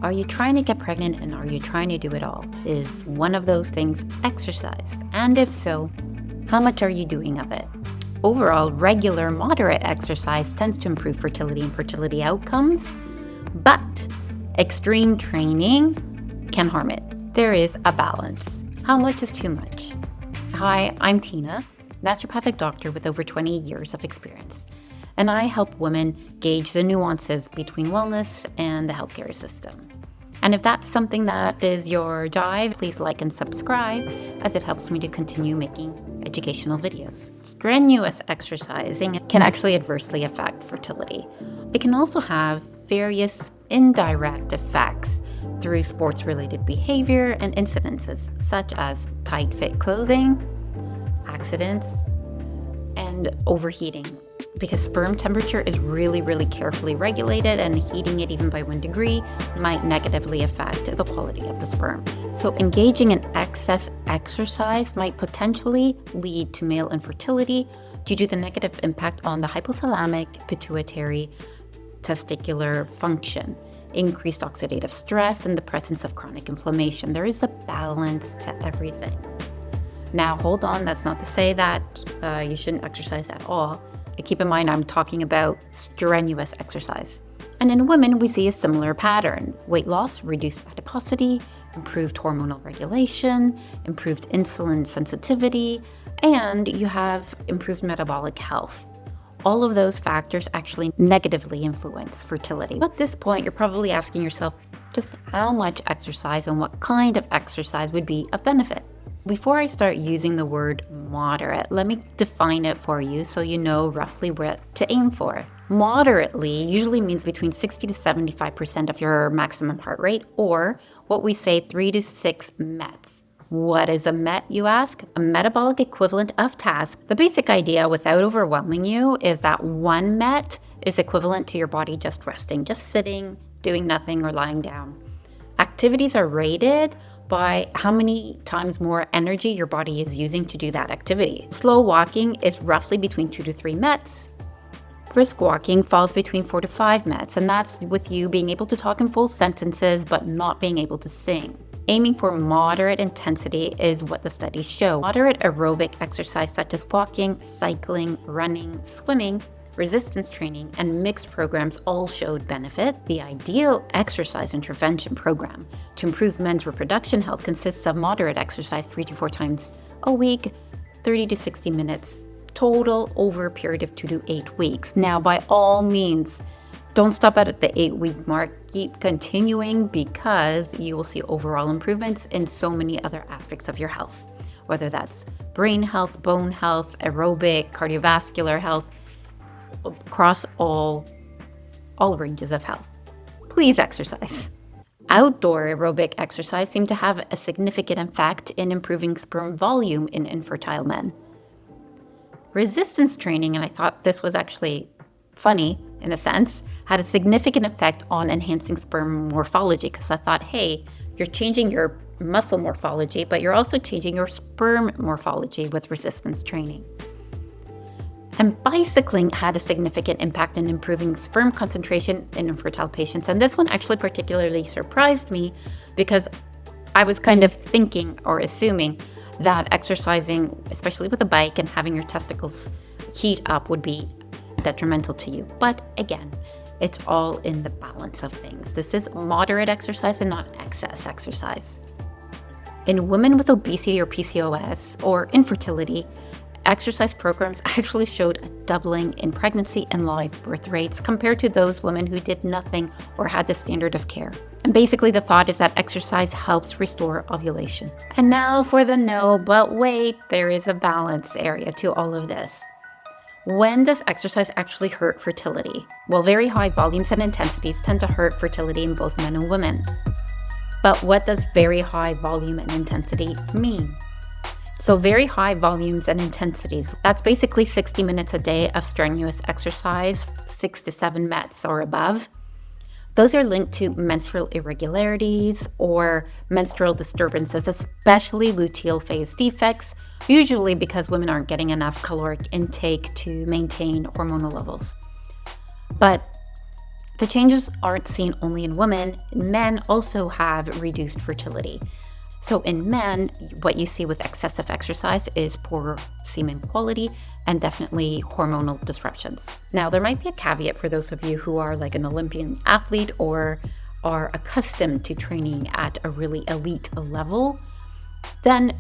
Are you trying to get pregnant and are you trying to do it all? Is one of those things exercise? And if so, how much are you doing of it? Overall, regular, moderate exercise tends to improve fertility and fertility outcomes, but extreme training can harm it. There is a balance. How much is too much? Hi, I'm Tina, Naturopathic Doctor with over 20 years of experience, and I help women gauge the nuances between wellness and the healthcare system. And if that's something that is your jive, please like and subscribe, as it helps me to continue making educational videos. Strenuous exercising can actually adversely affect fertility. It can also have various indirect effects through sports-related behavior and incidences, such as tight fit clothing, accidents, and overheating. Because sperm temperature is really carefully regulated, and heating it even by 1 degree might negatively affect the quality of the sperm. So engaging in excess exercise might potentially lead to male infertility due to the negative impact on the hypothalamic, pituitary, testicular function, increased oxidative stress, and the presence of chronic inflammation. There is a balance to everything. Now, hold on, that's not to say that you shouldn't exercise at all. Keep in mind, I'm talking about strenuous exercise. And in women, we see a similar pattern: weight loss, reduced adiposity, improved hormonal regulation, improved insulin sensitivity, and you have improved metabolic health. All of those factors actually negatively influence fertility. At this point, you're probably asking yourself just how much exercise and what kind of exercise would be of benefit. Before I start using the word moderate, let me define it for you so you know roughly what to aim for. Moderately usually means between 60 to 75% of your maximum heart rate, or what we say 3 to 6 METs. What is a MET, you ask? A metabolic equivalent of task. The basic idea, without overwhelming you, is that 1 MET is equivalent to your body just resting, just sitting, doing nothing, or lying down. Activities are rated by how many times more energy your body is using to do that activity. Slow walking is roughly between 2 to 3 METs. Brisk walking falls between 4 to 5 METs, and that's with you being able to talk in full sentences but not being able to sing. Aiming for moderate intensity is what the studies show. Moderate aerobic exercise such as walking, cycling, running, swimming, resistance training, and mixed programs all showed benefit. The ideal exercise intervention program to improve men's reproduction health consists of moderate exercise 3 to 4 times a week, 30 to 60 minutes total over a period of 2 to 8 weeks. Now, by all means, don't stop at the 8-week mark. Keep continuing, because you will see overall improvements in so many other aspects of your health, whether that's brain health, bone health, aerobic, cardiovascular health, across all ranges of health. Please exercise. Outdoor aerobic exercise seemed to have a significant effect in improving sperm volume in infertile men. Resistance training, and I thought this was actually funny in a sense, had a significant effect on enhancing sperm morphology, because I thought, hey, you're changing your muscle morphology, but you're also changing your sperm morphology with resistance training. And bicycling had a significant impact in improving sperm concentration in infertile patients. And this one actually particularly surprised me, because I was kind of thinking or assuming that exercising, especially with a bike and having your testicles heat up, would be detrimental to you. But again, it's all in the balance of things. This is moderate exercise and not excess exercise. In women with obesity or PCOS or infertility, exercise programs actually showed a doubling in pregnancy and live birth rates compared to those women who did nothing or had the standard of care. And basically the thought is that exercise helps restore ovulation. And now for the no, but wait, there is a balance area to all of this. When does exercise actually hurt fertility? Well, very high volumes and intensities tend to hurt fertility in both men and women. But what does very high volume and intensity mean? So very high volumes and intensities, that's basically 60 minutes a day of strenuous exercise, 6 to 7 METs or above. Those are linked to menstrual irregularities or menstrual disturbances, especially luteal phase defects, usually because women aren't getting enough caloric intake to maintain hormonal levels. But The changes aren't seen only in women. Men also have reduced fertility. So in men, what you see with excessive exercise is poor semen quality and definitely hormonal disruptions. Now, there might be a caveat for those of you who are like an Olympian athlete or are accustomed to training at a really elite level. Then,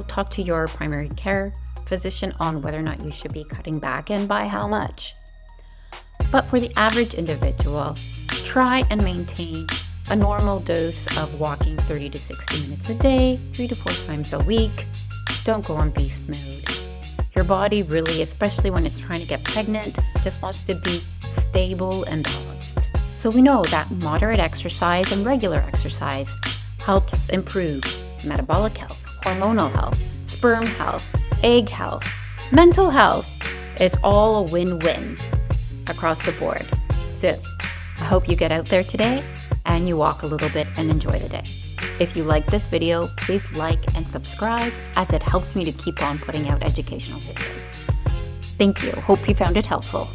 talk to your primary care physician on whether or not you should be cutting back and by how much. But for the average individual, try and maintain a normal dose of walking 30 to 60 minutes a day, 3 to 4 times a week. Don't go on beast mode. Your body really, especially when it's trying to get pregnant, just wants to be stable and balanced. So we know that moderate exercise and regular exercise helps improve metabolic health, hormonal health, sperm health, egg health, mental health. It's all a win-win across the board. So I hope you get out there today and you walk a little bit and enjoy the day. If you like this video, please like and subscribe, as it helps me to keep on putting out educational videos. Thank you. Hope you found it helpful.